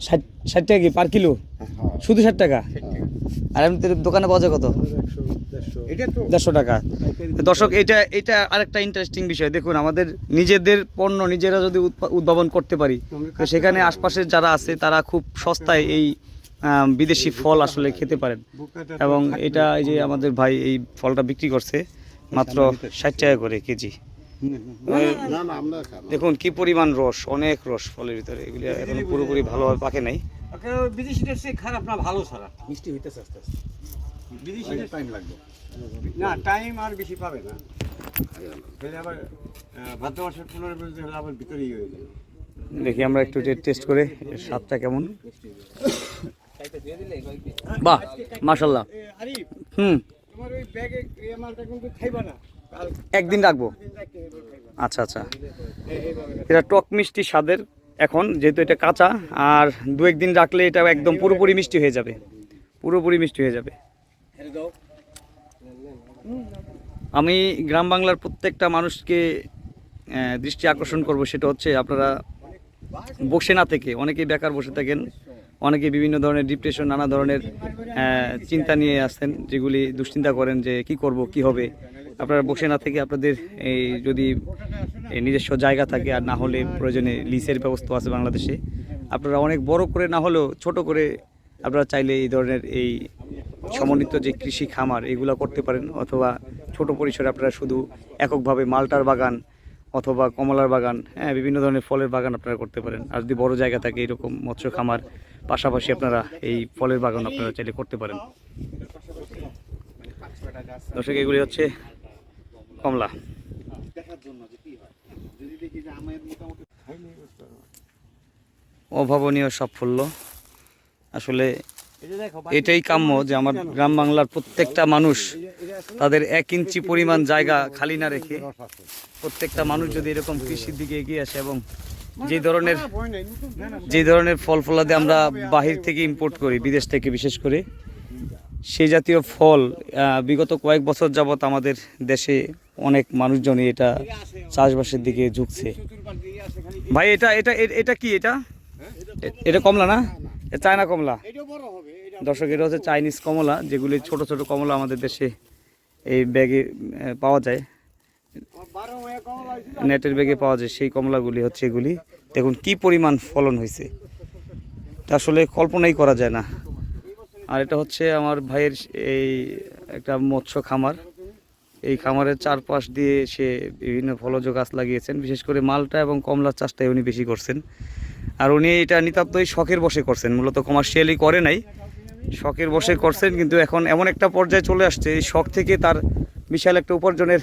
ষাট 60 টাকা কি পার কিলো? শুধু 60 টাকা? আর এমনি দোকানে পাওয়া যায় কত? 150 টাকা। দর্শক, এটা আরেকটা ইন্টারেস্টিং বিষয়। দেখুন, আমাদের নিজেদের পণ্য নিজেরা যদি উদ্ভাবন করতে পারি, তো সেখানে আশপাশের যারা আছে তারা খুব সস্তায় এই বিদেশি ফল আসলে খেতে পারেন। এবং এটা এই যে আমাদের ভাই এই ফলটা বিক্রি করছে মাত্র 60 টাকা করে কেজি। দেখুন কি পরিমাণ রস, অনেক রস ফলের ভিতরে। এগুলি এখন পুরোপুরি ভালোভাবে পাকে নাই। বিদেশিটা সে খারাপ না, ভালো ছাড়া মিষ্টি হইতেছে আস্তে আস্তে, বিদেশিটা টাইম লাগবে না, টাইম আর বেশি পাবে না। তাহলে আবার ভাদ্র মাসের 15 বছর হলে আবার ভিতরেই হয়ে যাবে। দেখি আমরা একটু টেস্ট করে এর স্বাদটা কেমন। বাহ, মাশাআল্লাহ। তোমার ওই ব্যাগে এই মালটা কিন্তু খাইবা না, একদিন রাখবো। আচ্ছা আচ্ছা, এটা টক মিষ্টি স্বাদের। এখন যেহেতু এটা কাঁচা, আর 2-1 দিন রাখলে এটা একদম পুরোপুরি মিষ্টি হয়ে যাবে, পুরোপুরি মিষ্টি হয়ে যাবে। আমি গ্রাম বাংলার প্রত্যেকটা মানুষকে দৃষ্টি আকর্ষণ করব, সেটা হচ্ছে আপনারা বসে না থেকে, অনেকেই বেকার বসে থাকেন, অনেকে বিভিন্ন ধরনের ডিপ্রেশন, নানা ধরনের চিন্তা নিয়ে আসেন, যেগুলি দুশ্চিন্তা করেন যে কি করব, কি হবে। আপনারা বসে না থেকে আপনাদের এই যদি নিজস্ব জায়গা থাকে, আর না হলে প্রয়োজনে লিজের ব্যবস্থা আছে বাংলাদেশে, আপনারা অনেক বড় করে না হলেও ছোট করে আপনারা চাইলে এই ধরনের এই সমন্বিত যে কৃষি খামার এগুলো করতে পারেন। অথবা ছোট পরিসরে আপনারা শুধু এককভাবে মালটার বাগান অথবা কমলার বাগান, হ্যাঁ, বিভিন্ন ধরনের ফলের বাগান আপনারা করতে পারেন। আর যদি বড় জায়গা থাকে এরকম মৎস্য খামার, পাশাপাশি আপনারা এই ফলের বাগান আপনারা চাইলে করতে পারেন। দর্শক, এগুলি হচ্ছে কমলা। অভাবনীয় সাফল্য। আসলে এটাই কাম্য যে আমার গ্রাম বাংলার প্রত্যেকটা মানুষ তাদের 1 ইঞ্চি পরিমাণ জায়গা খালি না রেখে, প্রত্যেকটা মানুষ যদি এরকম কৃষির দিকে এগিয়ে আসে, এবং যে ধরনের ফল ফলাদি আমরা বাহির থেকে ইম্পোর্ট করি, বিদেশ থেকে বিশেষ করে, সেই জাতীয় ফল বিগত কয়েক বছর যাবৎ আমাদের দেশে অনেক মানুষজনই এটা চাষবাসের দিকে ঝুঁকছে। ভাই, এটা এটা এটা কি? এটা কমলা না? চায়না কমলা। দর্শক, এটা হচ্ছে চাইনিজ কমলা, যেগুলি ছোট ছোট কমলা আমাদের দেশে এই ব্যাগে পাওয়া যায়, নেটের ব্যাগে পাওয়া যায়। সেই কমলাগুলি হচ্ছে এগুলি। দেখুন কি পরিমাণ ফলন হয়েছে, তা আসলে কল্পনাই করা যায় না। আর এটা হচ্ছে আমার ভাইয়ের এই একটা মৎস্য খামার। এই খামারের চারপাশ দিয়ে সে বিভিন্ন ফলজ গাছ লাগিয়েছেন, বিশেষ করে মালটা এবং কমলার চাষটাই উনি বেশি করছেন। আর উনি এটা নিতান্তই শখের বশে করছেন, মূলত কমার্শিয়ালি করে নাই, শখের বশে করছেন। কিন্তু এখন এমন একটা পর্যায়ে চলে আসছে, এই শখ থেকে তার বিশাল একটা উপার্জনের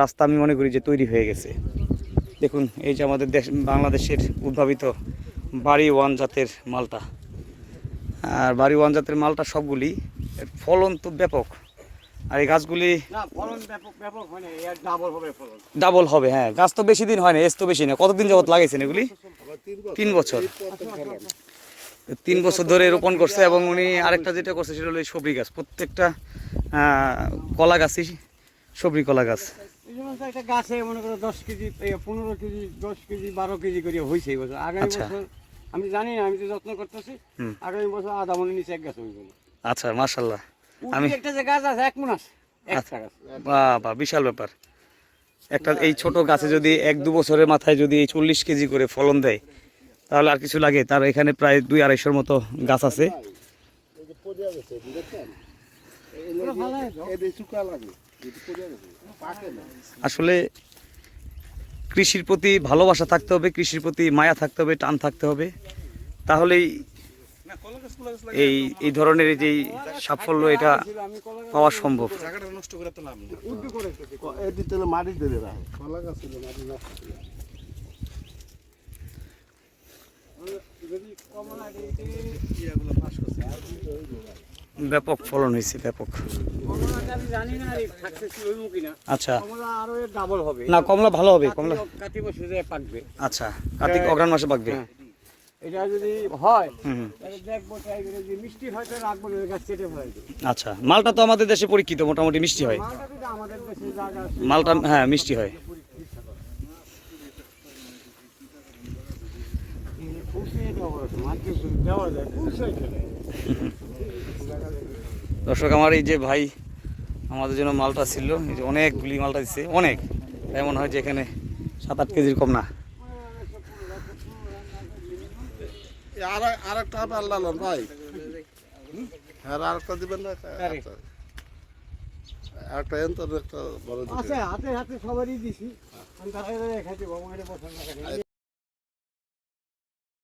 রাস্তা আমি মনে করি যে তৈরি হয়ে গেছে। দেখুন, এই যে আমাদের বাংলাদেশের উদ্ভাবিত বাড়ি 1 জাতের মালটা। আর বাড়ি 1 জাতের মালটা সবগুলি ফলন তো ব্যাপক। আর এই গাছগুলি ডাবল হবে। হ্যাঁ, গাছ তো বেশি দিন হয় না, এস তো বেশি না। কতদিন যাবত লাগাইছেন এগুলি? 3 বছর। 3 বছর ধরে রোপণ করছে। এবং উনি আরেকটা যেটা করছে সেটা হলো সবরি গাছ। প্রত্যেকটা কলা গাছই সবরি কলা গাছ। একটা গাছে মনে করো 10 কেজি, 15 কেজি, 10 কেজি, 12 কেজি করে হয়েছে এই বছর। আগামী বছর আমি জানি না, আমি তো যত্ন করতেছি, আগামী বছর আধা মনের নিচে 1 গাছ হয়ে যাবে। আচ্ছা, মাশাআল্লাহ। আমি একটা যে গাছ আছে 1 মণ আছে, একটা গাছ। বাহ, বিশাল ব্যাপার। একটা এই ছোট গাছে যদি 1-2 বছরের মাথায় যদি 40 কেজি করে ফলন দেয়, তাহলে আর কিছু লাগে? তার এখানে প্রায় 200-250 মতো গাছ আছে। আসলে কৃষির প্রতি ভালোবাসা থাকতে হবে, কৃষির প্রতি মায়া থাকতে হবে, টান থাকতে হবে, তাহলেই এই ধরনের যে সাফল্য এটা পাওয়া সম্ভব। ব্যাপক ফলন হয়েছে, ব্যাপক। আচ্ছা, না কমলা ভালো হবে, কমলা আচ্ছা কার্তিক অগ্রহায়ণ মাসে পাকবে। এটা যদি হয় তাহলে দেখবো যে মিষ্টি হয় তো রাখবো, গাছ কেটে ফেলাই দেব। আচ্ছা, মালটা তো আমাদের দেশে পরীক্ষিত, মোটামুটি মিষ্টি হয় আমাদের দেশে জায়গা মালটা। হ্যাঁ, মিষ্টি হয়। বড় মাছ কিছু দেওয়া যায় পুষাই খেলে দর্শক আমার এই যে ভাই আমাদের জন্য মালটা ছিল, এই যে অনেকগুলি মালটা দিচ্ছে, অনেক, এমন হয় যে এখানে 7-8 কেজির কম না। আর একটা হবে আল্লাহ ভাই, হ্যাঁ আর একটা দিবেন না, একটা এন তো একটা বড় আছে হাতে হাতে সবারই দিছি আমি তাহলে খাইতে বাবু এটা পছন্দ করে